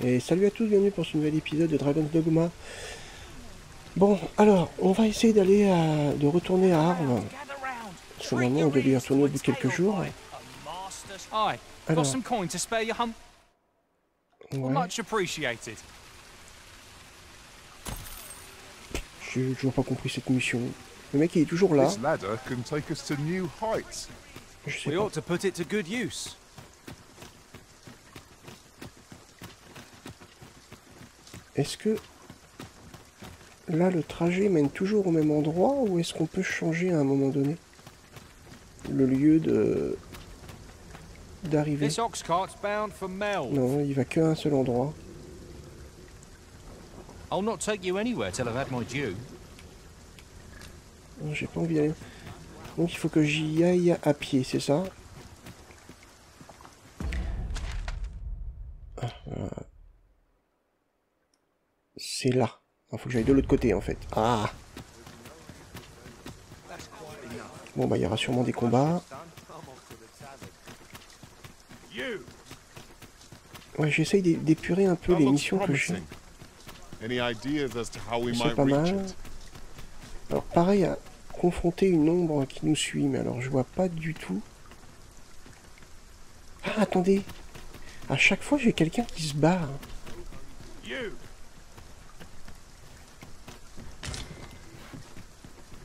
Et salut à tous, bienvenue pour ce nouvel épisode de Dragon's Dogma. Bon, alors, on va essayer de retourner à Arles. Parce que normalement, on devait y retourner au bout de quelques jours. Alors, ouais. J'ai toujours pas compris cette mission. Le mec, il est toujours là. Je sais pas. Est-ce que là le trajet mène toujours au même endroit ou est-ce qu'on peut changer à un moment donné le lieu d'arrivée? Non, il va qu'à un seul endroit. Non, j'ai pas envie d'aller. Donc il faut que j'y aille à pied, c'est ça? C'est là. Il faut que j'aille de l'autre côté en fait. Ah! Bon bah il y aura sûrement des combats. Ouais, j'essaye d'épurer un peu les missions que j'ai. C'est pas mal. Alors pareil à confronter une ombre qui nous suit, mais alors je vois pas du tout. Ah attendez! À chaque fois j'ai quelqu'un qui se barre.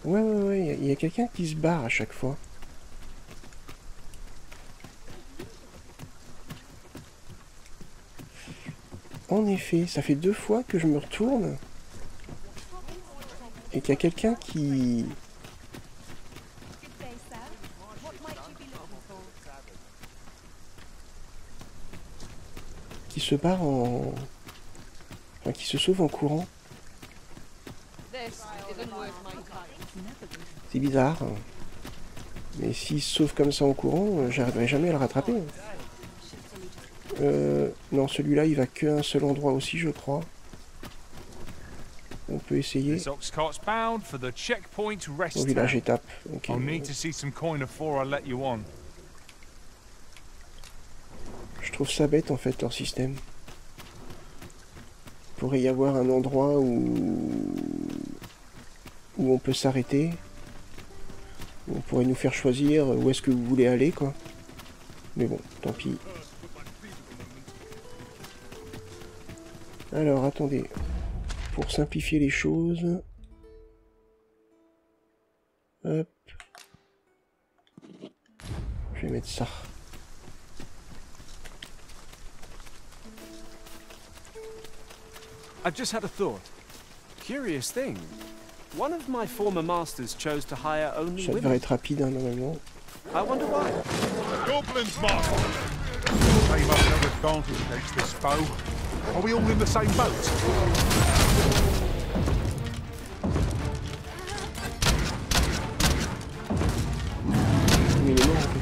Ouais, il y a quelqu'un qui se barre à chaque fois. En effet, ça fait 2 fois que je me retourne et qu'il y a quelqu'un qui se barre en... Enfin, qui se sauve en courant. C'est bizarre. Mais s'il se sauve comme ça en courant, j'arriverai jamais à le rattraper. Non, celui-là, il va qu'à un seul endroit aussi, je crois. On peut essayer. Au village étape. Okay. Je trouve ça bête en fait leur système. Il pourrait y avoir un endroit où on peut s'arrêter. On pourrait nous faire choisir où est-ce que vous voulez aller, quoi. Mais bon, tant pis. Alors, attendez. Pour simplifier les choses... Hop. Je vais mettre ça. I've just had a thought. Curious thing. One of my former masters chose to hire only Ça devrait être rapide, hein, normalement. I wonder why. Goblins, master! They must have advantage against this foe. Are we all in the same boat? Mais il est mort, en fait.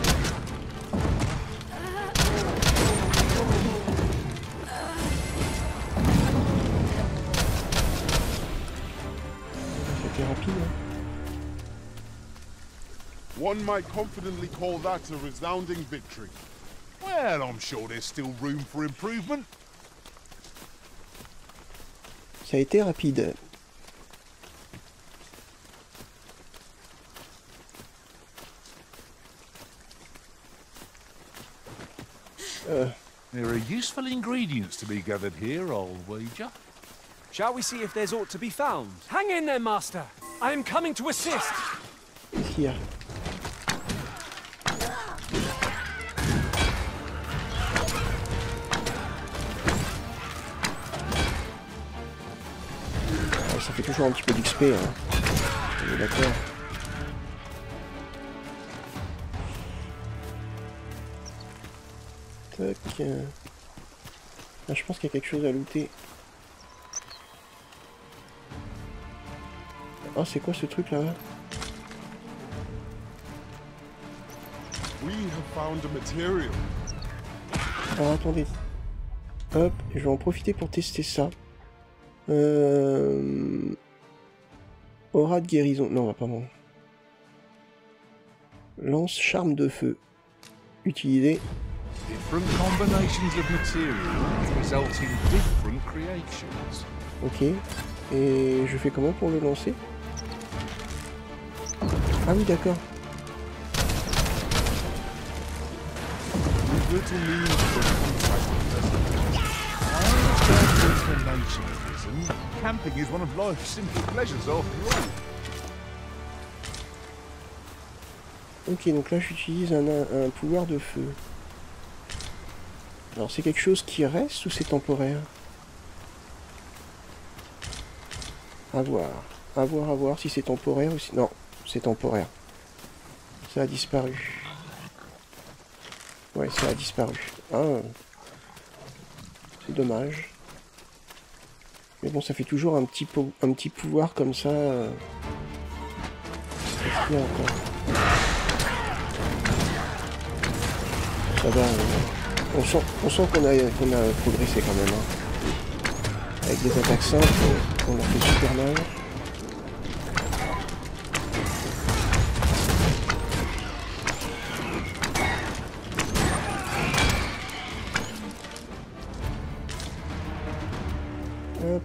C'était rapide, hein. One might confidently call that a resounding victory. Well, I'm sure there's still room for improvement. Ça a été rapide. There are useful ingredients to be gathered here, I'll wager. Shall we see if there's aught to be found? Hang in there, master. I am coming to assist. Qu'est-ce qu'il y a? Ça fait toujours un petit peu d'XP, hein. On est d'accord. Tac. Ah, je pense qu'il y a quelque chose à looter. Oh, c'est quoi ce truc là? Alors attendez. Hop, je vais en profiter pour tester ça. Aura de guérison. Non, pas bon. Lance charme de feu. Utilisé. Different combinations of material result in different creations. Ok. Et je fais comment pour le lancer? Ah oui, d'accord. Little need for camping is one of life's simple pleasures after all. Ok, donc là j'utilise un pouvoir de feu. Alors c'est quelque chose qui reste ou c'est temporaire? À voir. À voir si c'est temporaire ou si... Non, c'est temporaire. Ça a disparu. Ouais, ça a disparu. Ah, c'est dommage. Mais bon, ça fait toujours un petit pouvoir comme ça. Qu'est-ce qu'il y a encore? Ça va, on sent qu'on a progressé quand même. Hein. Avec des attaques simples, on leur fait super mal. Hop.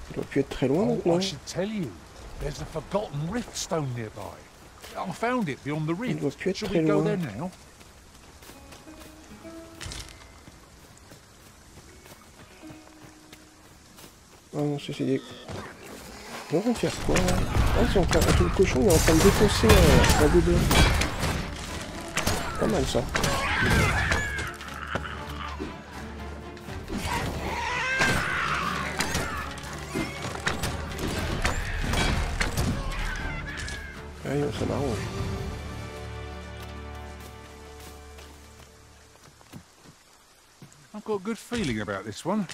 Il doit plus être très loin maintenant. I should tell you, there's a forgotten rift stone nearby. I found it beyond the Il doit rift. plus être Shall très we go loin. there now? Ah non, ça c'est des... On va faire quoi là? Ah, c'est en train... le cochon il est en train de défoncer un gobelin. Pas mal ça. Allez, ça m'arrange. I've got a good feeling about this one.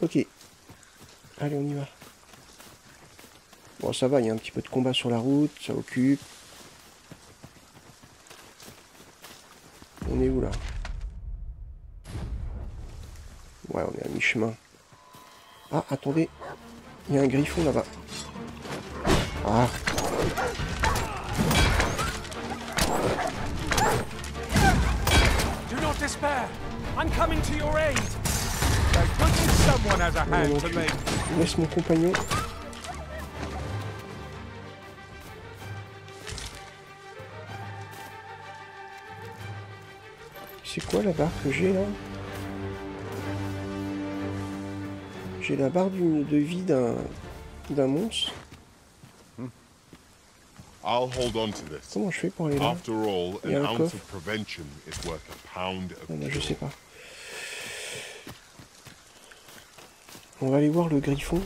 Ok. Allez, on y va. Bon, ça va, il y a un petit peu de combat sur la route, ça occupe. On est où là? Ouais, on est à mi-chemin. Ah, attendez. Il y a un griffon là-bas. Ah. Do not despair. I'm coming to your aid. Someone has a hand to lend. Laisse mon compagnon. C'est quoi la barre que j'ai là? J'ai la barre de vie d'un monstre. I'll hold on to this. Comment je fais pour aller là? After all, Il y a an un ounce coffre. of prevention is worth a pound of Ah, bah, je cure. sais pas. On va aller voir le griffon.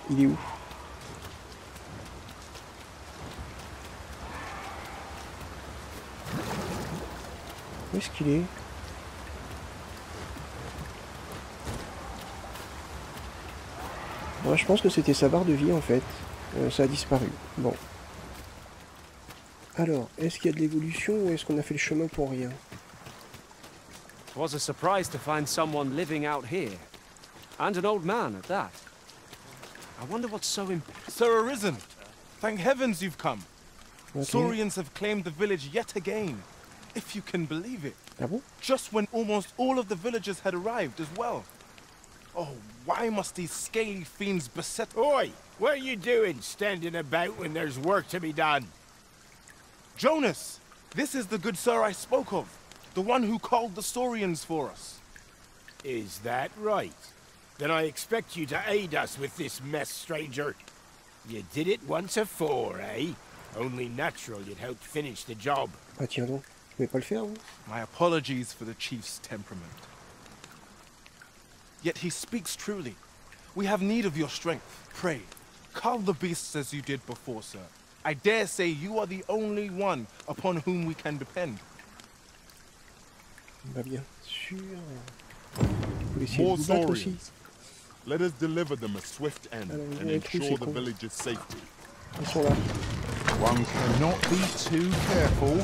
Il est où? Où est-ce qu'il est? Ouais, je pense que c'était sa barre de vie en fait. Ça a disparu. Bon. Alors, est-ce qu'il y a de l'évolution ou est-ce qu'on a fait le chemin pour rien? It was a surprise to find someone living out here. And an old man at that. I wonder what's so Sir Arisen, thank heavens you've come. Okay. Saurians have claimed the village yet again, if you can believe it. Ah bon? Just when almost all of the villagers had arrived as well. Oh, why must these scaly fiends beset... Oi! What are you doing standing about when there's work to be done? Jonas! This is the good sir I spoke of. The one who called the Saurians for us. Is that right? Then I expect you to aid us with this mess, stranger. You did it once afore, eh? Only natural you'd help finish the job. Ah tiens donc, je vais pas le faire. Hein. My apologies for the chief's temperament. Yet he speaks truly. We have need of your strength. Pray, cull the beasts as you did before, sir. I dare say you are the only one upon whom we can depend. Bah bien sûr. Faut essayer More de vous battre aussi. Saurians. Let us deliver them a swift end Alors, and les trous, ensure c'est the con. village's safety. Ils sont là. One cannot be too careful.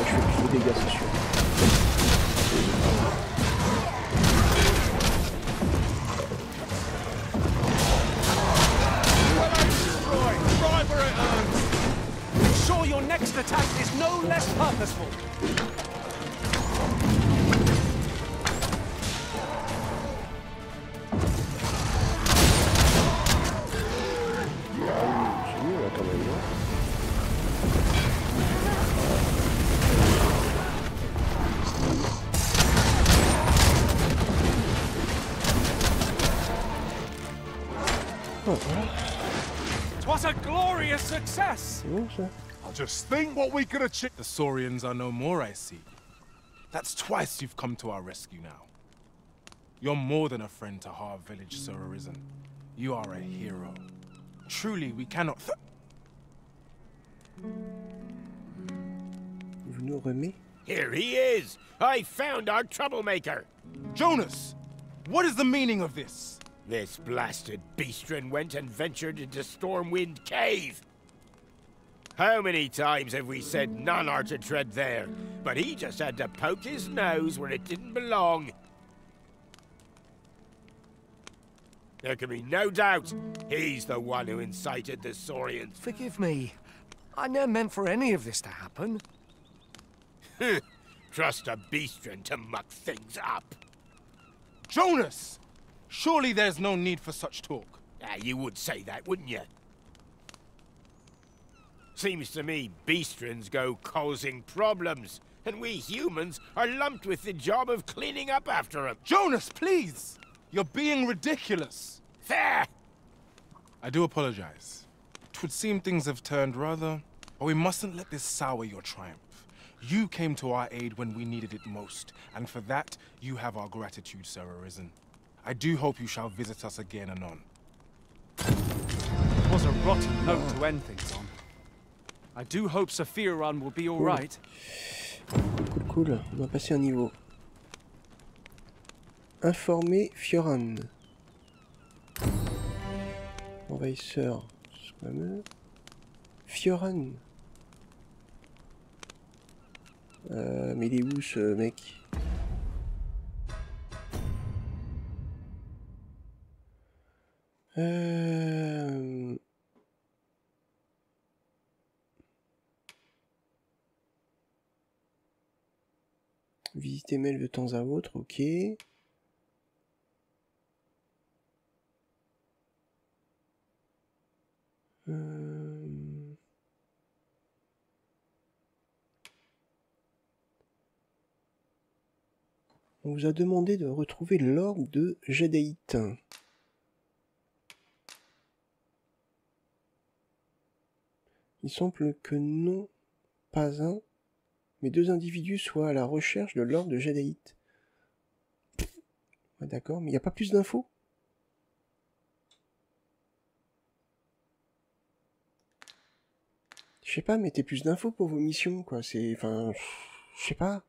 je fais plus de dégâts, c'est sûr. Sure your next attack is no less purposeful. C'est mieux là quand même, non? Oh, voilà. Twas a glorious success. C'est bon ça? I just think what we could achieve. The Saurians are no more, I see. That's twice you've come to our rescue now. You're more than a friend to Har Village, Sir Arisen. You are a hero. Truly, we cannot Je nous remets. Here he is! I found our troublemaker! Jonas! What is the meaning of this? This blasted beastren went and ventured into Stormwind Cave! How many times have we said none are to tread there? But he just had to poke his nose where it didn't belong. There can be no doubt he's the one who incited the Saurians. Forgive me. I never meant for any of this to happen. Trust a beastren to muck things up. Jonas! Surely there's no need for such talk. You would say that, wouldn't you? Seems to me beastrens go causing problems, and we humans are lumped with the job of cleaning up after them. Jonas, please! You're being ridiculous. There! I do apologize. 'Twould seem things have turned rather... But we mustn't let this sour your triumph. You came to our aid when we needed it most, and for that, you have our gratitude, Sir Arisen. I do hope you shall visit us again anon. It was a rotten note to end things on. I do hope Sephiron will be all right. Cool. On va passer un niveau. Informer Fioran. Envahisseur. Ce fameux. Fioran. Mais il est où ce mec? Visiter mail de temps à autre, ok. On vous a demandé de retrouver l'orbe de Jadéite. Il semble que non, pas un, mais deux individus soient à la recherche de l'orbe de Jadéite. Ouais, d'accord, mais il n'y a pas plus d'infos? Je sais pas, mettez plus d'infos pour vos missions, quoi. C'est... Enfin... Je sais pas.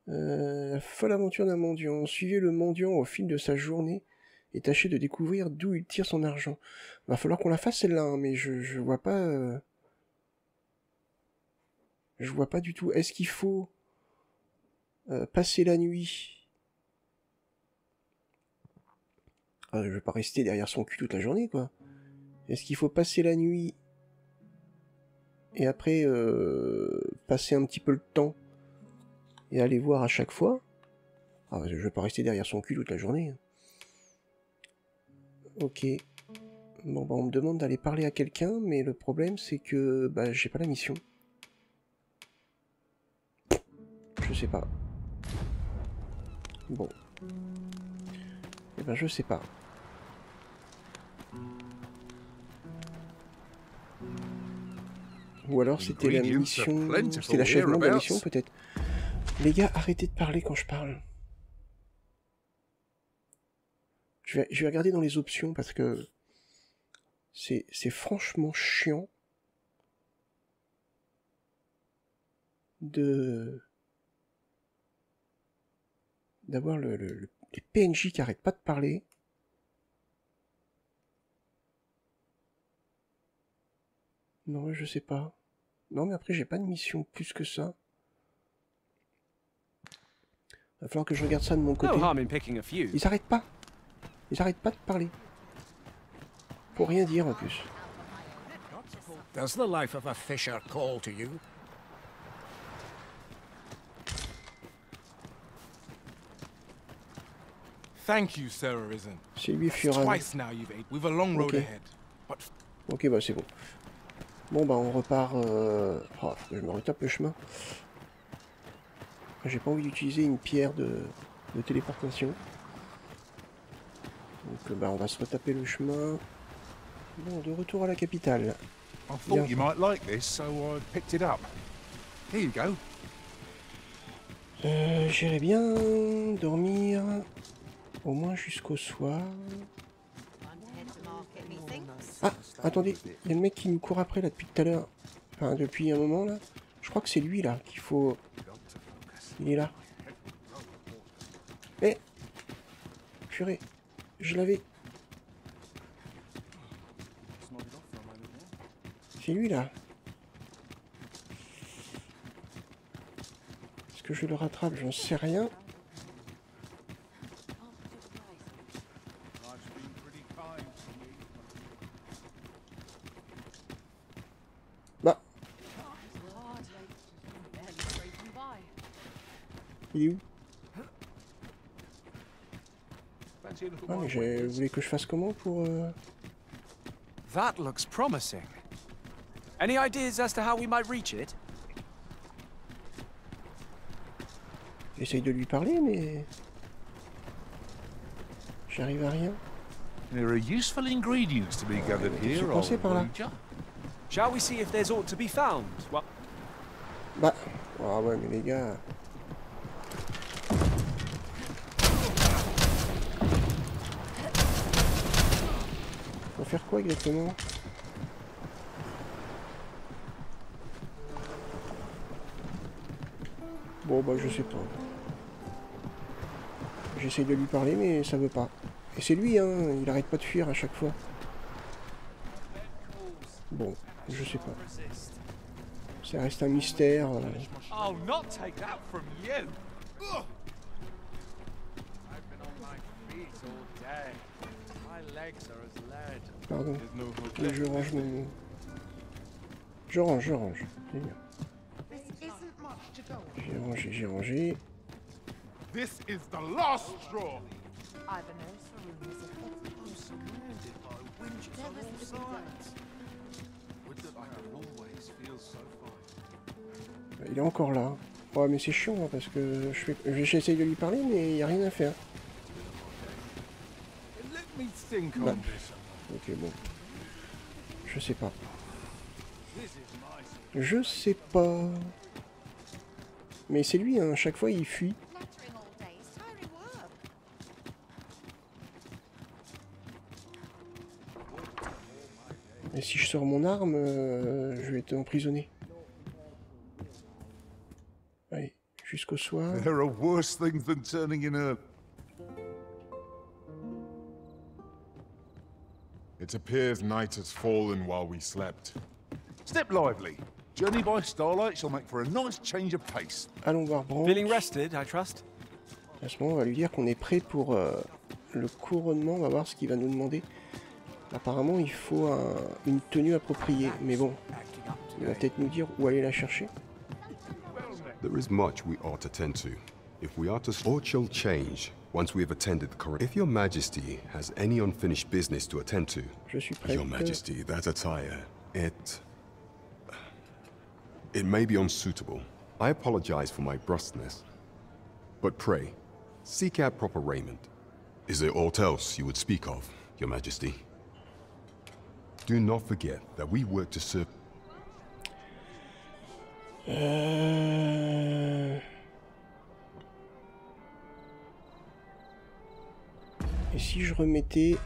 La folle aventure d'un mendiant. Suivez le mendiant au fil de sa journée et tâchez de découvrir d'où il tire son argent. Va falloir qu'on la fasse celle-là, hein, mais je vois pas... Je vois pas du tout. Est-ce qu'il faut passer la nuit? Je vais pas rester derrière son cul toute la journée, quoi. Est-ce qu'il faut passer la nuit et après passer un petit peu le temps et aller voir à chaque fois? Je vais pas rester derrière son cul toute la journée. Ok. Bon, bah on me demande d'aller parler à quelqu'un, mais le problème c'est que j'ai pas la mission. Je sais pas. Bon. Eh ben je sais pas. Ou alors c'était la mission... C'était l'achèvement de la mission peut-être. Les gars, arrêtez de parler quand je parle. Je vais regarder dans les options parce que c'est franchement chiant d'avoir les PNJ qui arrêtent pas de parler. Non, je sais pas. Non, mais après, j'ai pas de mission plus que ça. Va falloir que je regarde ça de mon côté. No harm in picking a few. Ils arrêtent pas. Ils arrêtent pas de parler. Pour rien dire en plus. Does the life of a fisher call to you? Thank you, Sarah Risen. C'est lui, Furan. Twice now you've ate. We've a long road Okay. ahead. But Ok, bah c'est bon. Bon, bah on repart... Oh, faut que je me retape le chemin. J'ai pas envie d'utiliser une pierre de téléportation. Donc bah on va se retaper le chemin. Bon, de retour à la capitale. I thought you might like this, so I picked it up. Here you go. J'irai bien dormir au moins jusqu'au soir. Ah, attendez, il y a le mec qui nous court après là depuis tout à l'heure. Enfin, depuis un moment là. Je crois que c'est lui là qu'il faut... Il est là. Eh, purée, je l'avais. C'est lui là. Est-ce que je le rattrape? J'en sais rien. Bah. Il est où? Ah mais vous voulez que je fasse comment pour... That looks promising. Any ideas as to how we might reach it? J'essaye de lui parler mais... J'arrive à rien. There are useful ingredients to be gathered Qu'est-ce que here, vous pensez old par là? Ranger. Shall we see if there's aught to be found? Well, Bah... Ah ouais mais les gars... Faut faire quoi exactement? Bon bah je sais pas. J'essaye de lui parler mais ça veut pas. Et c'est lui hein, il arrête pas de fuir à chaque fois. Bon, je sais pas. Ça reste un mystère. I'll not take that from you. Pardon. Je range mon... Je range. C'est bien. J'ai rangé. This is the last straw. Il est encore là. Ouais mais c'est chiant hein, parce que j'essaye de lui parler mais il n'y a rien à faire. Let me think Bah. on this. Ok bon. Je sais pas. Je sais pas. Mais c'est lui hein, à chaque fois il fuit. Et si je sors mon arme, je vais être emprisonné. Allez, jusqu'au soir. There are worse things than turning in a... It appears night has fallen while we slept. Step lively. Journey by starlight shall make for a nice change of pace. Allons voir Branch. feeling rested, I trust? À ce moment, on va lui dire qu'on est prêt pour le couronnement. On va voir ce qu'il va nous demander. Apparemment, il faut une tenue appropriée. Mais bon, il va peut-être nous dire où aller la chercher. There is much we ought to tend to. If we are to or shall change once we have attended the current. If your majesty has any unfinished business to attend to. Je suis prêt. Your majesty, that attire, it may be unsuitable. I apologize for my brusqueness. But pray, seek out proper raiment. Is there aught else you would speak of, your majesty? Do not forget that we work to serve. Et si je remettais...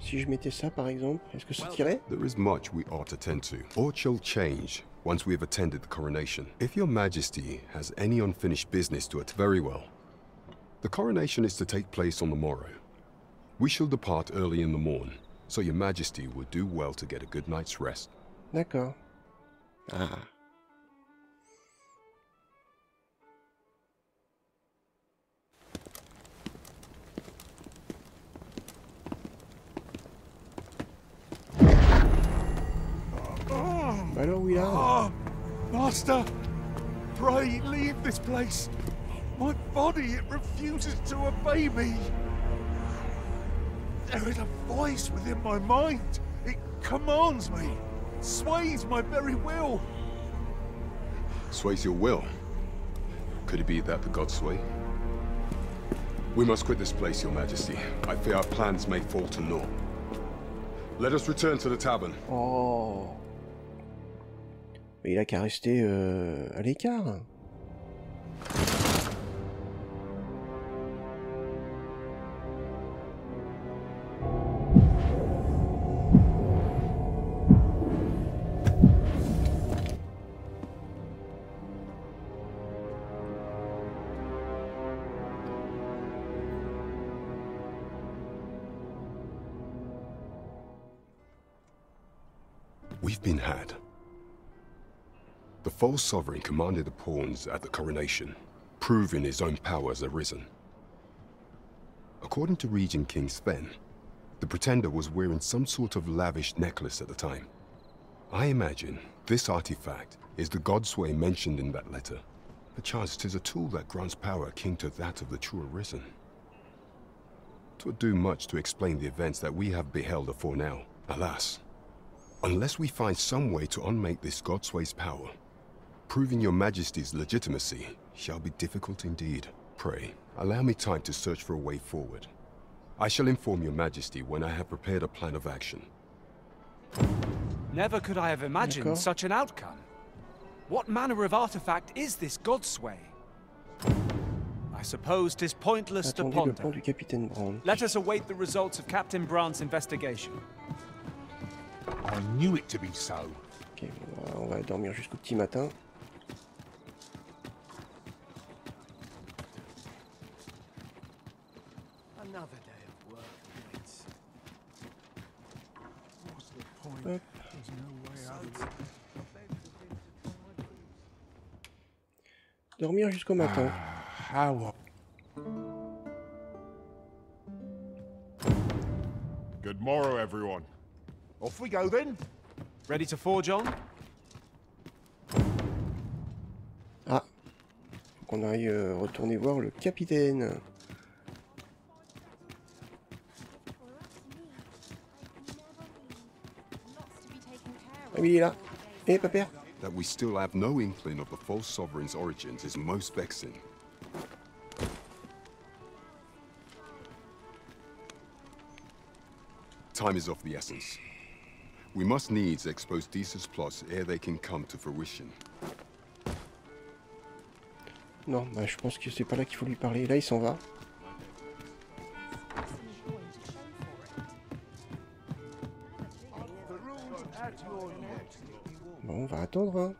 Si je mettais ça par exemple, est-ce que ça tirait? There is much we ought to tend to. Or shall change once we have attended the coronation. If your majesty has any unfinished business to attend, very well. The coronation is to take place on the morrow. We shall depart early in the morn, so your majesty would do well to get a good night's rest. D'accord. Ah. Alors où il a? Oh, master, pray leave this place. My body, it refuses to obey me. There is a voice within my mind. It commands me, sways my very will. Sways your will? Could it be that the gods sway? We must quit this place, your majesty. I fear our plans may fall to naught. Let us return to the tavern. Oh. Mais il a qu'à rester à l'écart. We've been had. The false sovereign commanded the pawns at the coronation, proving his own power has arisen. According to Regent King Sven, the pretender was wearing some sort of lavish necklace at the time. I imagine this artifact is the godsway mentioned in that letter. Perchance 'tis a tool that grants power akin to that of the true arisen. 'Twould do much to explain the events that we have beheld afore now. Alas, unless we find some way to unmake this godsway's power, proving your majesty's legitimacy shall be difficult indeed. Pray, allow me time to search for a way forward. I shall inform your majesty when I have prepared a plan of action. Never could I have imagined D'accord. such an outcome. What manner of artifact is this godsway? I suppose 'tis pointless to Attendez le plan ponder. du capitaine Brown. Let us await the results of Captain Brandt's investigation. I knew it to be so. Ok, on va dormir jusqu'au petit matin. Another day of work awaits. What's the point? Hop. There's no way out of it. Dormir jusqu'au matin. How? Good morrow, everyone. Off we go then. Ready to forge on? Ah. Faut qu'on aille retourner voir le capitaine. Ah oui, il est là. Eh, papa. That we still have no inkling of the false sovereign's origins is most vexing. Time is of the essence. We must needs expose Deesa's plots ere they can come to fruition. Non, bah, je pense que c'est pas là qu'il faut lui parler. Là, il s'en va. Bon, on va attendre, hein.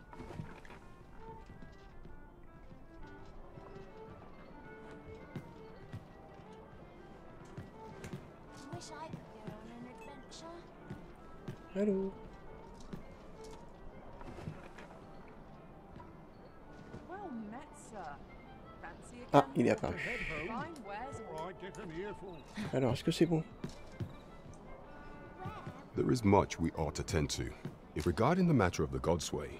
Allô. Ah, il est apparu. Alors, est-ce que c'est bon? There is much we ought to tend to. If regarding the matter of the Godsway,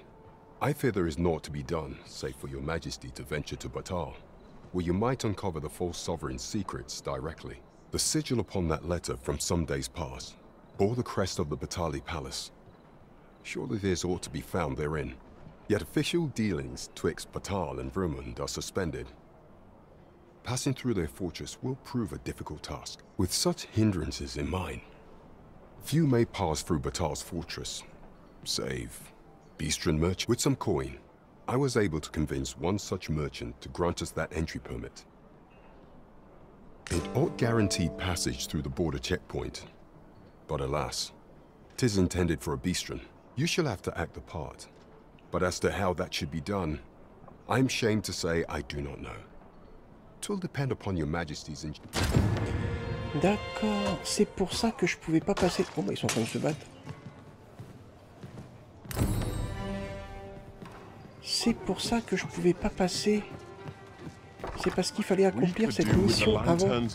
I fear there is naught to be done, save for your majesty to venture to Batal, where you might uncover the false sovereign's secrets directly. The sigil upon that letter from some days past bore the crest of the Batali Palace. Surely there's aught to be found therein. Yet official dealings twixt Batal and Vermund are suspended. Passing through their fortress will prove a difficult task. With such hindrances in mind, few may pass through Batal's fortress, save Beastren merchant. With some coin, I was able to convince one such merchant to grant us that entry permit. It ought guaranteed passage through the border checkpoint, but alas, 'tis intended for a Beastren. You shall have to act the part. But as to how that should be done, I'm ashamed to say I do not know. It'll depend upon your majesty's... D'accord, c'est pour ça que je pouvais pas passer... Bon bah ils sont en train de se battre. C'est pour ça que je pouvais pas passer. C'est parce qu'il fallait accomplir cette mission avant.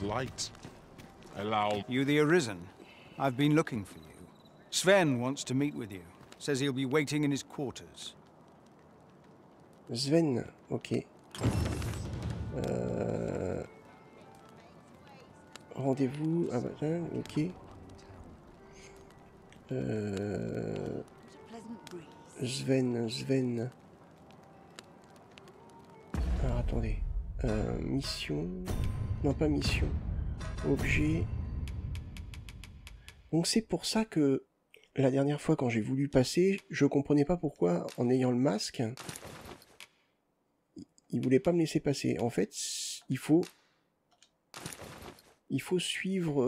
You the Arisen? I've been looking for you. Sven wants to meet with you. Says he'll be waiting in his quarters. Sven, ok. Rendez-vous... Ah bah, ok. Sven... Alors attendez. Mission... Non, pas mission. Objet... Donc c'est pour ça que la dernière fois quand j'ai voulu passer, je comprenais pas pourquoi, en ayant le masque, il voulait pas me laisser passer. En fait, il faut suivre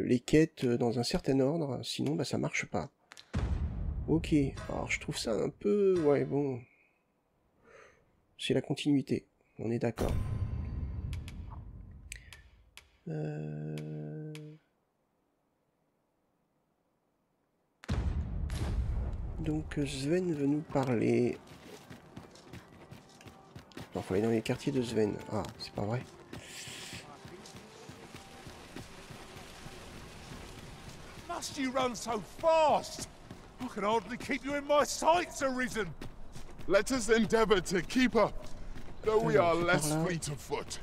les quêtes dans un certain ordre, sinon bah ça marche pas. Ok, alors je trouve ça un peu... Ouais, bon... C'est la continuité, on est d'accord. Donc Sven veut nous parler. Il faut aller dans les quartiers de Sven. Ah, c'est pas vrai. Must you run so fast? I can hardly keep you in my sights, Arisen. Let us endeavor to keep up, though we are less fleet of foot.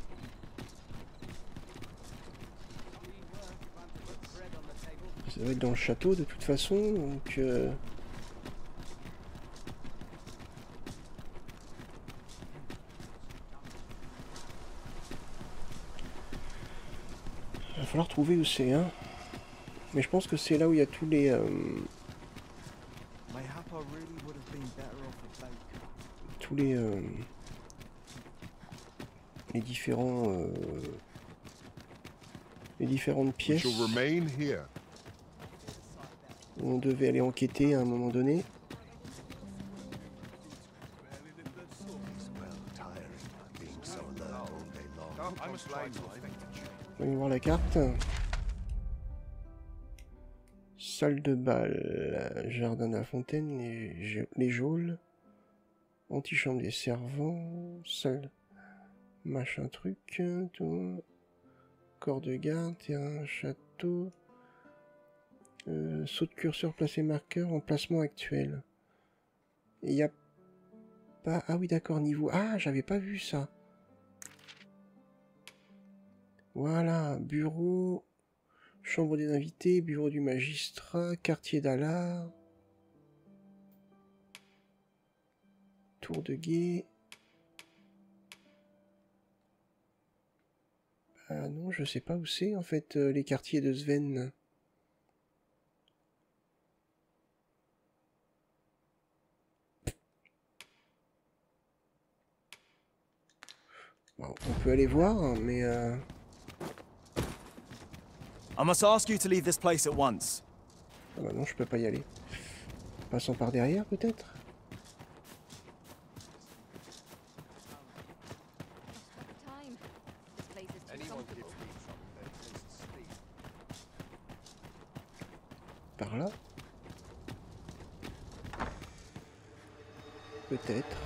Ça va être dans le château de toute façon, donc... Il va falloir trouver où c'est, hein. Mais je pense que c'est là où il y a tous les... tous les différents... les différentes pièces où on devait aller enquêter à un moment donné. Voyons voir la carte. Salle de bal, jardin de la fontaine, les geôles, antichambre des servants, salle, machin truc, tout, corps de garde, terrain, château, saut de curseur, placé marqueur, emplacement actuel. Il y a pas... Ah oui d'accord, niveau... Ah, j'avais pas vu ça. Voilà, bureau, chambre des invités, bureau du magistrat, quartier d'Allard, tour de guet. Ah non, je sais pas où c'est en fait les quartiers de Sven. Bon, on peut aller voir, mais I must ask you to leave this place at once. ah bah non, je peux pas y aller. Passons par derrière, peut-être. Par là. Peut-être.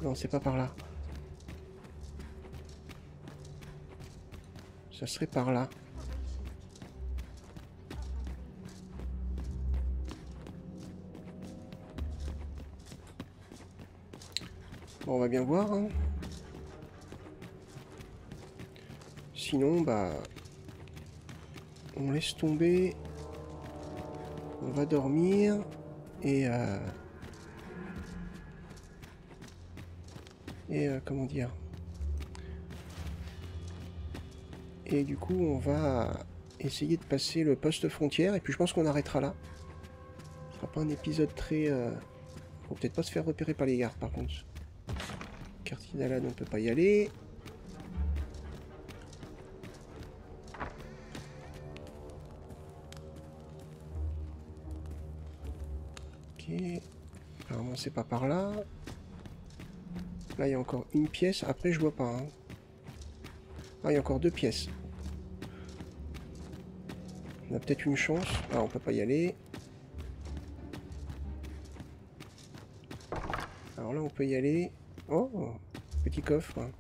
Non, c'est pas par là. Ça serait par là. Bon, on va bien voir, hein. Sinon, bah... on laisse tomber. On va dormir. Comment dire, et du coup on va essayer de passer le poste frontière, et puis je pense qu'on arrêtera là. Ce sera pas un épisode très... Faut peut-être pas se faire repérer par les gardes, par contre. Quartier d'Alan, on peut pas y aller. Ok. Apparemment, c'est pas par là. Là, il y a encore une pièce. Après, je vois pas. Hein. Ah, il y a encore 2 pièces. On a peut-être une chance. Ah, on peut pas y aller. Alors là, on peut y aller. Oh, petit coffre.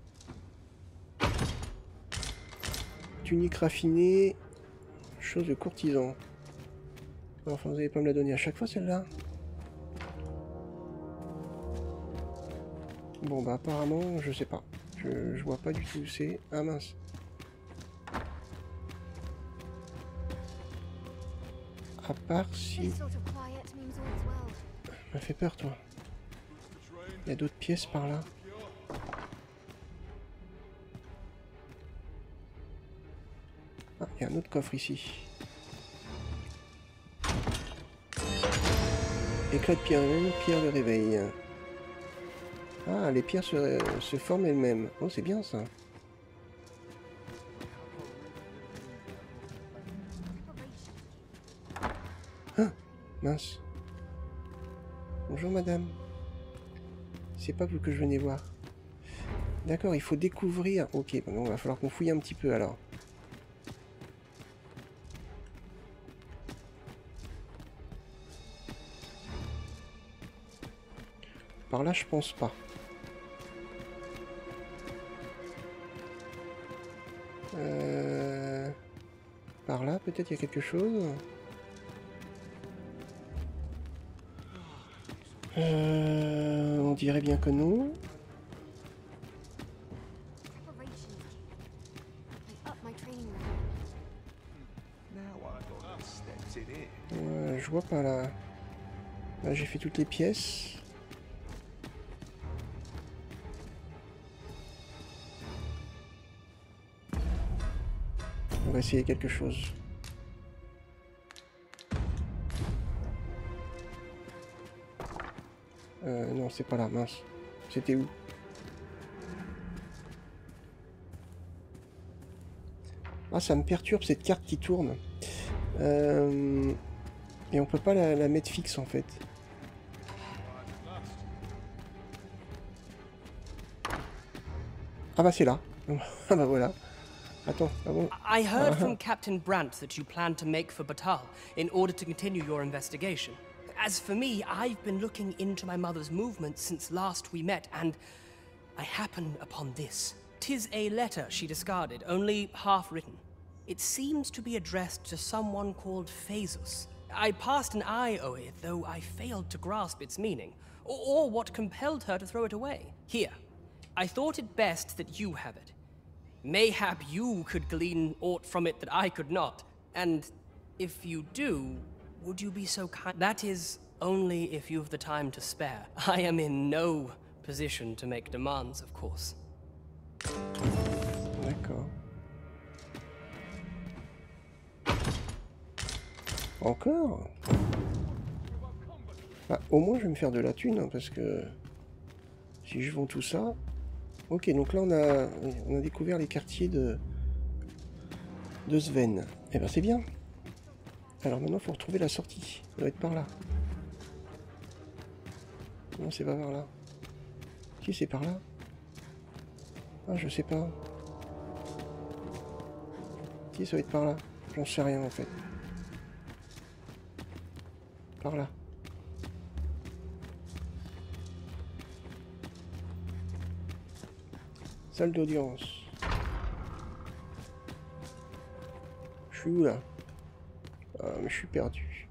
Tunique raffinée. Chose de courtisan. Enfin, vous n'allez pas me la donner à chaque fois, celle-là. Bon, bah apparemment, je sais pas. Je vois pas du tout où c'est. Ah mince. À part si... m'a fait peur, toi. Il y a d'autres pièces par là. Ah, il y a un autre coffre ici. Éclat de pierre, même pierre de réveil. Ah, les pierres se forment elles-mêmes. Oh, c'est bien ça. Ah, mince. Bonjour madame. C'est pas vous que je venais voir. D'accord, il faut découvrir. Ok, bon, va falloir qu'on fouille un petit peu alors. Par là, je pense pas. Par là, peut-être il y a quelque chose. On dirait bien que non. Je vois pas là. Là, j'ai fait toutes les pièces. On va essayer quelque chose. Non, c'est pas là, mince. C'était où? Ah, ça me perturbe cette carte qui tourne. Et on peut pas la mettre fixe en fait. Ah bah c'est là. Ah bah voilà. Attends, ah bon. I heard from Captain Brandt that you plan to make for Batal in order to continue your investigation. As for me, I've been looking into my mother's movements since last we met, and I happen upon this. 'Tis a letter she discarded, only half written. It seems to be addressed to someone called Phasus. I passed an eye over it, though I failed to grasp its meaning, or what compelled her to throw it away. Here, I thought it best that you have it. Mayhap you could glean aught from it that I could not, and if you do, would you be so kind? That is only if you've the time to spare. I am in no position to make demands, of course. D'accord. Encore? Bah, au moins je vais me faire de la thune, hein, parce que si je vends tout ça... Ok, donc là on a découvert les quartiers de Sven. Eh ben c'est bien. Alors maintenant il faut retrouver la sortie. Ça doit être par là. Non, c'est pas par là. Si, c'est par là. Ah, je sais pas. Si, ça doit être par là. J'en sais rien en fait. Par là. Salle d'audience. Je suis où là? Ah, mais je suis perdu.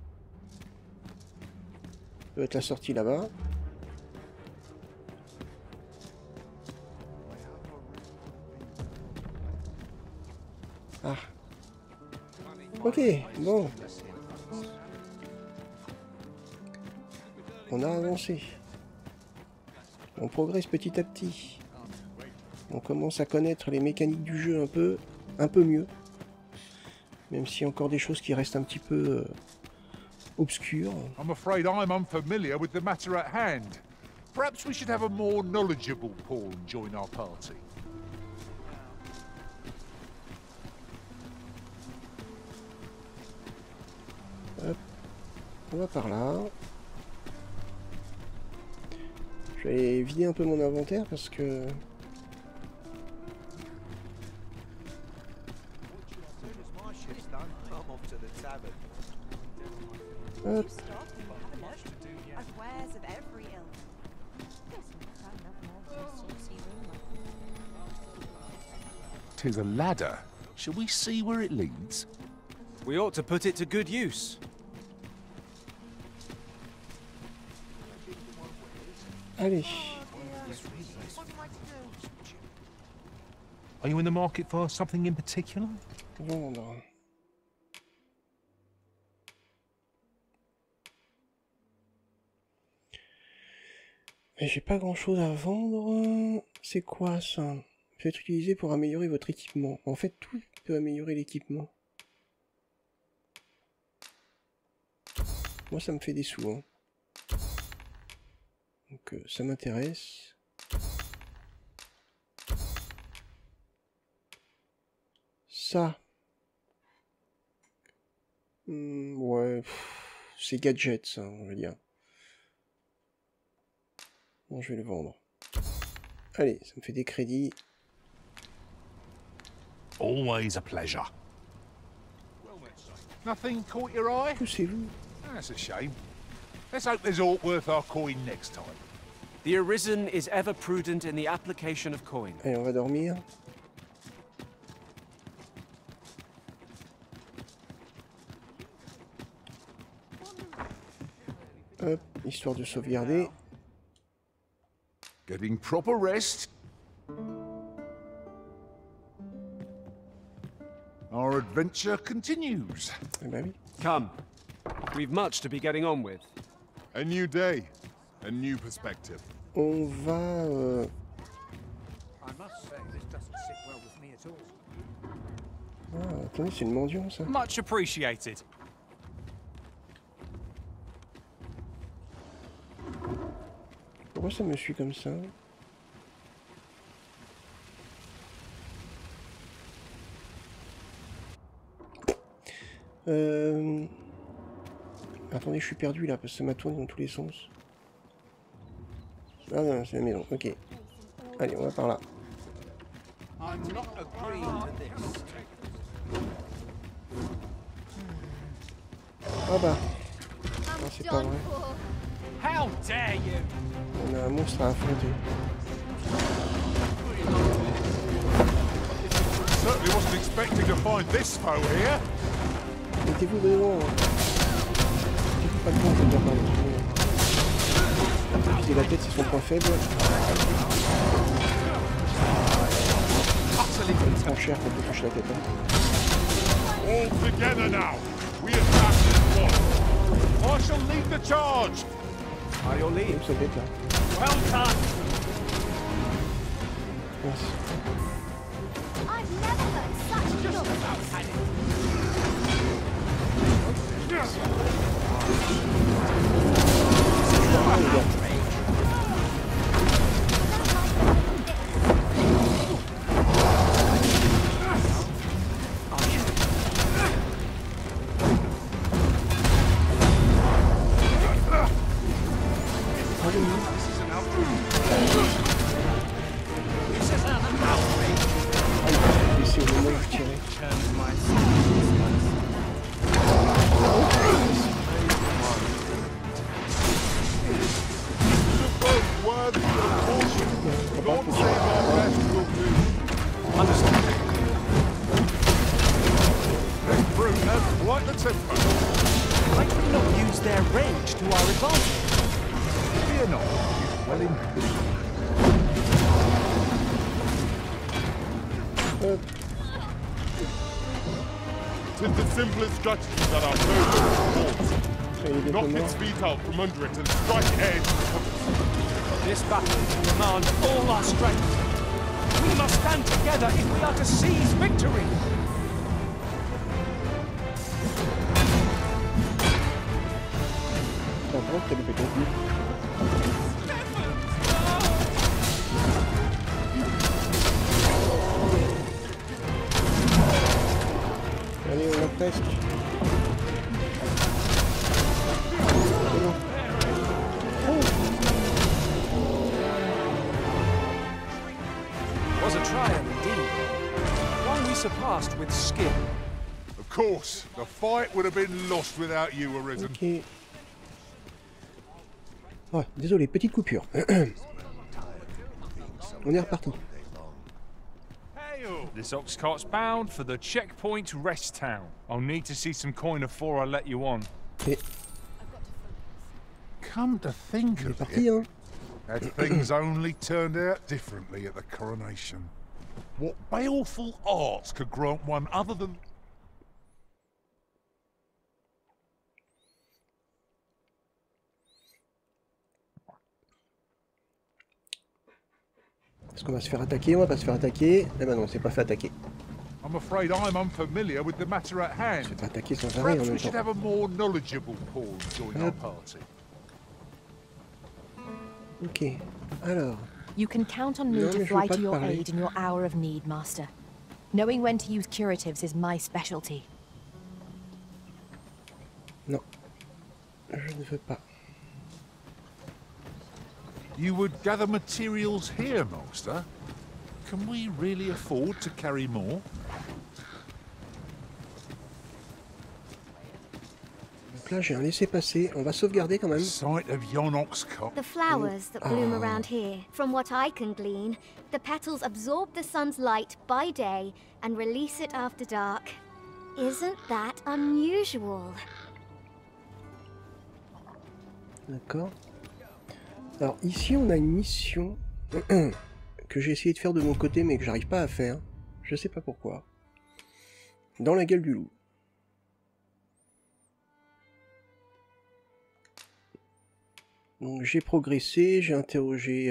Ça doit être la sortie là-bas. Ah. Ok, bon. On a avancé. On progresse petit à petit. On commence à connaître les mécaniques du jeu un peu mieux. Même s'il y a encore des choses qui restent un petit peu obscures. I'm afraid I'm unfamiliar with the matter at hand. Perhaps we should have a more knowledgeable pawn join our party. Hop. On va par là. Je vais vider un peu mon inventaire parce que... Hop. Tis a ladder. Shall we see where it leads? We ought to put it to good use. Allez. Are you in the market for something in particular? Vendre. Mais j'ai pas grand chose à vendre. C'est quoi ça? Peut être utilisé pour améliorer votre équipement. En fait, tout peut améliorer l'équipement. Moi, ça me fait des sous. Hein. Donc, ça m'intéresse. Ça. Ouais. C'est gadget, ça, on va dire. Bon, je vais le vendre. Allez, ça me fait des crédits. Always a pleasure. Nothing caught your eye? Poussez-vous. That's a shame. Let's hope there's aught worth our coin next time. The Arisen is ever prudent in the application of coin. Allez, on va dormir. Hop, histoire de sauvegarder. Getting proper rest. Our adventure continues. Eh ben oui. Come. We've much to be getting on with. A new day, a new perspective. On va... Ah, attendez, c'est une mendiant, ça. Much appreciated. Pourquoi ça me suit comme ça? Attendez, je suis perdu là, parce que ça m'a tourné dans tous les sens. Ah non, c'est la maison, ok. Allez, on va par là. Ah bah. Non, c'est pas vrai. How dare you? On a un monstre à affronter. Certainly wasn't expecting to find this foe here. Mettez-vous devant. Mettez-vous pas devant, je veux dire, pardon. Viser la tête, c'est son point faible. Ça prend cher quand on touche la tête. Hein. All together now. We attack this one. I shall lead the charge. Are your leaves? Ça bête là. Well done. Merci. I've never heard such Tis the simplest strategy that our foes force. Knock its feet out from under it and strike edge to cover. This battle will demand all our strength. We must stand together if we are to seize victory. Oh, t'as loupé ton coup. Allez, on l'a presque. C'est bon. Was a trial indeed. One we surpassed with skill. Of course, the fight would have been lost without you, Arisen. Ok. Oh, désolé, petite coupure. On est reparti. This ox cart's bound for the checkpoint rest town. I'll need to see some coin before I let you on. Okay. Come to think of parti, it, hein. had things only turned out differently at the coronation. What baleful arts could grant one other than... Est-ce qu'on va se faire attaquer? On va pas se faire attaquer. Eh ben non, on s'est pas fait attaquer. I'm afraid I'm unfamiliar with the matter at hand. On s'est fait attaquer sans arrêt en Perhaps même we should temps. have a more knowledgeable Paul join our party. Ok. Alors. You can count on me Non, to mais je veux fly pas to te your parler. aid in your hour of need, Master. Knowing when to use curatives is my specialty. Non. Je ne veux pas. You would gather materials here, Master? Can we really afford to carry more? Donc là, j'ai un laissez-passer. On va sauvegarder quand même. Sight of yon ox cart. The flowers that bloom around here, from what I can glean, the petals absorb the sun's light by day and release it after dark. Isn't that unusual? D'accord. Alors ici, on a une mission que j'ai essayé de faire de mon côté, mais que j'arrive pas à faire. Je sais pas pourquoi. Dans la gueule du loup. Donc j'ai progressé, j'ai interrogé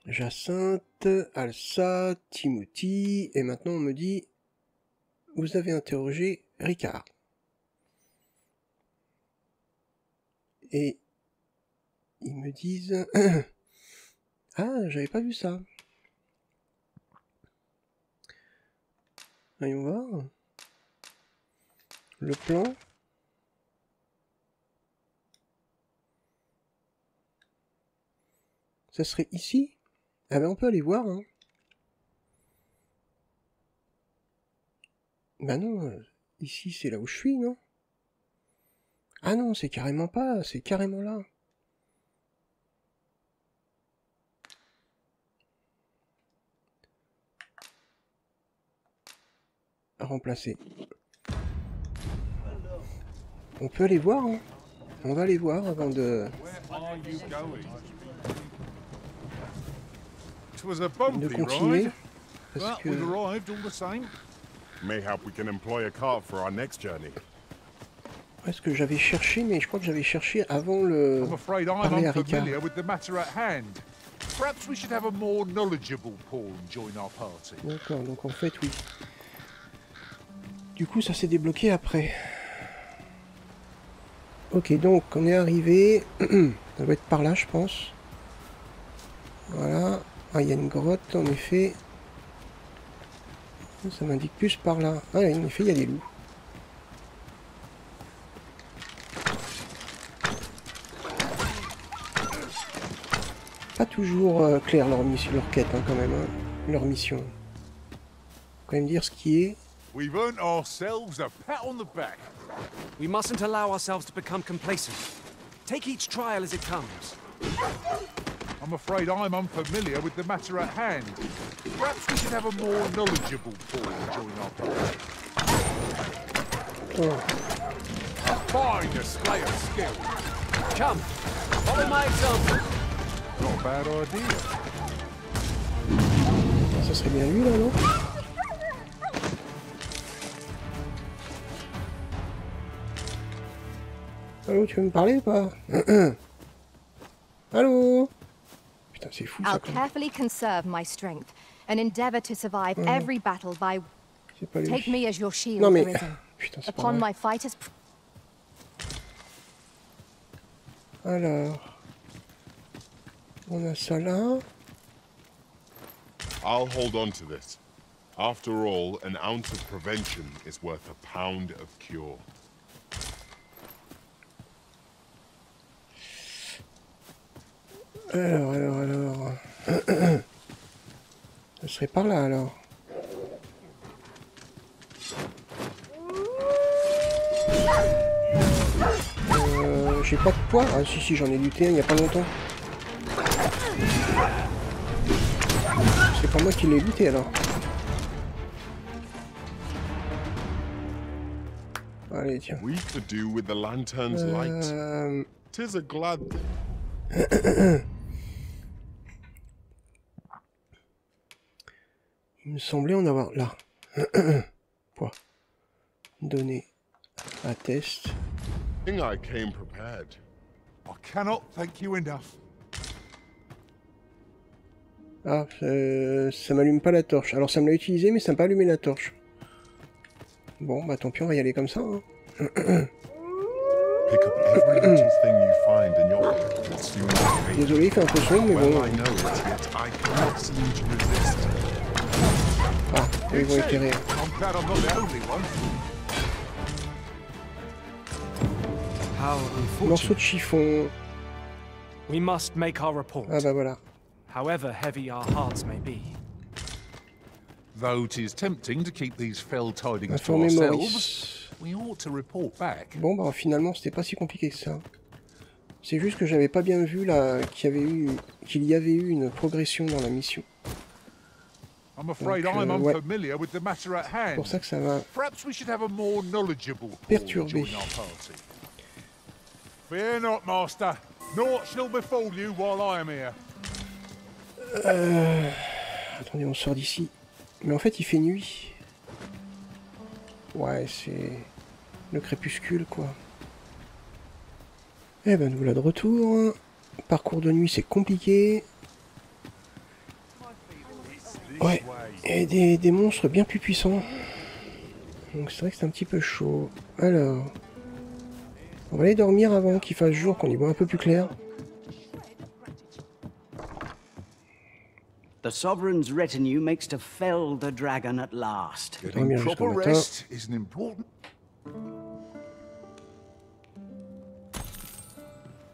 Jacinthe, Alsa, Timothy, et maintenant on me dit vous avez interrogé Ricard. Et ils me disent ah, j'avais pas vu ça. Voyons voir. Le plan. Ça serait ici? Ah ben on peut aller voir, hein. Bah non, ici c'est là où je suis, non? Ah non, c'est carrément pas, c'est carrément là. À remplacer. On peut aller voir, hein. On va aller voir avant de... It was a bumpy continuer. ride, Parce but que... we've arrived all the same. Mayhap we can employ a cart for our next journey. Est-ce que j'avais cherché, mais je crois que j'avais cherché avant le... I'm afraid I'm parler à Ricard. unfamiliar with the matter at hand. Perhaps we should have a more knowledgeable pawn join our party. D'accord, donc en fait, oui. Du coup, ça s'est débloqué après. Ok, donc on est arrivé. Ça doit être par là, je pense. Voilà. Ah, il y a une grotte, en effet. Ça m'indique plus par là. Ah, en effet, il y a des loups. Pas toujours clair leur mission, leur quête, hein, quand même. Hein, leur mission. Faut quand même dire ce qui est. We've earned ourselves a pat on the back. We mustn't allow ourselves to become complacent. Take each trial as it comes. I'm afraid I'm unfamiliar with the matter at hand. Perhaps we should have a more knowledgeable pawn join our party. A fine display of skill. Come, follow my example. Not a bad idea. Ça serait bien lui, là, non? Allô, tu veux me parler ou pas? Allô? Putain, c'est fou, ça, I'll quand même. carefully conserve my strength and endeavor to survive every battle by... C'est pas lui. Take me as your shield, Non, mais... Arisen. Putain, c'est pas Upon vrai. my fighters... Alors... On a ça là. I'll hold on to this. After all, an ounce of prevention is worth a pound of cure. Alors... Ça serait par là, alors. J'ai pas de poids. Ah si, j'en ai lutté il y a pas longtemps. C'est pas moi qui l'ai lutté, alors. Allez, tiens. We could do with the lantern's light. 'Tis a glad... Il me semblait en avoir là. Poids. Donner à test. I think I came prepared. I cannot thank you enough. Ah, ça m'allume pas la torche. Alors ça me l'a utilisé, mais ça m'a pas allumé la torche. Bon, bah tant pis, on va y aller comme ça. Hein. Désolé, il fait un peu sombre, mais bon. Ah, ils vont éclairer. Morceau de chiffon. We must make our report. Ah bah voilà. However heavy our hearts may be. Though 'tis tempting to keep these fell tidings to Informer ourselves, Maurice. we ought to report back. Bon bah finalement c'était pas si compliqué que ça. C'est juste que j'avais pas bien vu là qu'il y avait eu une progression dans la mission. I'm afraid Donc, I'm ouais. unfamiliar with the matter at hand. C'est pour ça que ça va Perhaps we should have a more knowledgeable perturber. join our party. Fear not, master. Naught shall befall you while I am here. Attendez, on sort d'ici. Mais en fait, il fait nuit. Ouais, c'est le crépuscule, quoi. Eh ben, nous voilà de retour. Parcours de nuit, c'est compliqué. Ouais, et des monstres bien plus puissants. Donc c'est vrai que c'est un petit peu chaud. Alors... On va aller dormir avant qu'il fasse jour, qu'on y voit un peu plus clair. The sovereign's retinue makes to fell the dragon at last. Getting proper rest is an important...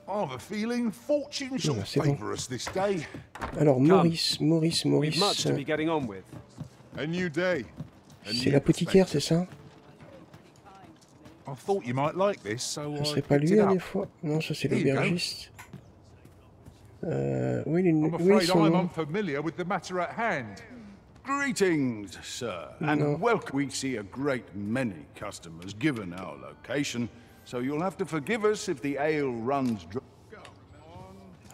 I have a feeling fortune shall favor us this day. Alors Maurice. Much to be getting on with. A new day. C'est l'apothicaire, c'est ça? I thought you might like this, so Ce serait pas lui, hein, des fois? Non, ça c'est l'aubergiste. Oui, ils sont là. Unfamiliar with the matter at hand. Greetings, sir, and welcome. We see a great many customers given our location, so you'll have to forgive us if the ale runs dry.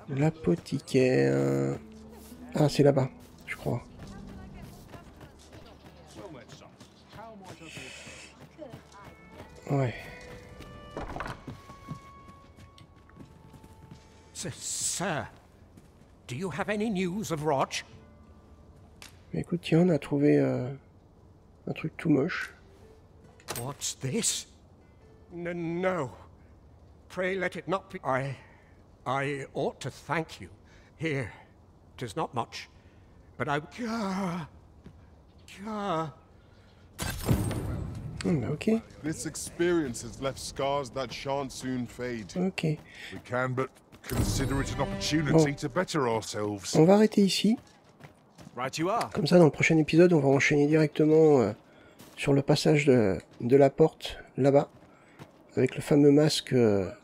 L'apothicaire... Ah, c'est là-bas, je crois. Ouais. Sir, do you have any news of Roch? Écoute, tiens, on a trouvé un truc tout moche. What's this? No. Pray let it not be. I ought to thank you. Here, 'tis not much, but I... Bah ok. This experience has left scars that shan't soon fade. Ok. We can but consider it an opportunity to better ourselves. On va arrêter ici. Right you are. Comme ça, dans le prochain épisode, on va enchaîner directement sur le passage de la porte, là-bas, avec le fameux masque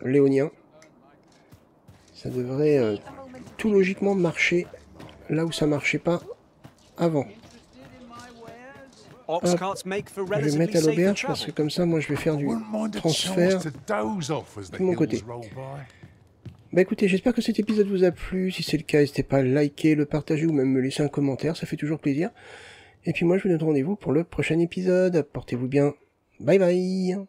léonien. Ça devrait tout logiquement marcher là où ça marchait pas avant. Hop, je vais mettre à l'auberge parce que comme ça, moi, je vais faire du transfert de mon côté. Bah écoutez, j'espère que cet épisode vous a plu. Si c'est le cas, n'hésitez pas à liker, le partager ou même me laisser un commentaire, ça fait toujours plaisir. Et puis moi, je vous donne rendez-vous pour le prochain épisode. Portez-vous bien. Bye bye.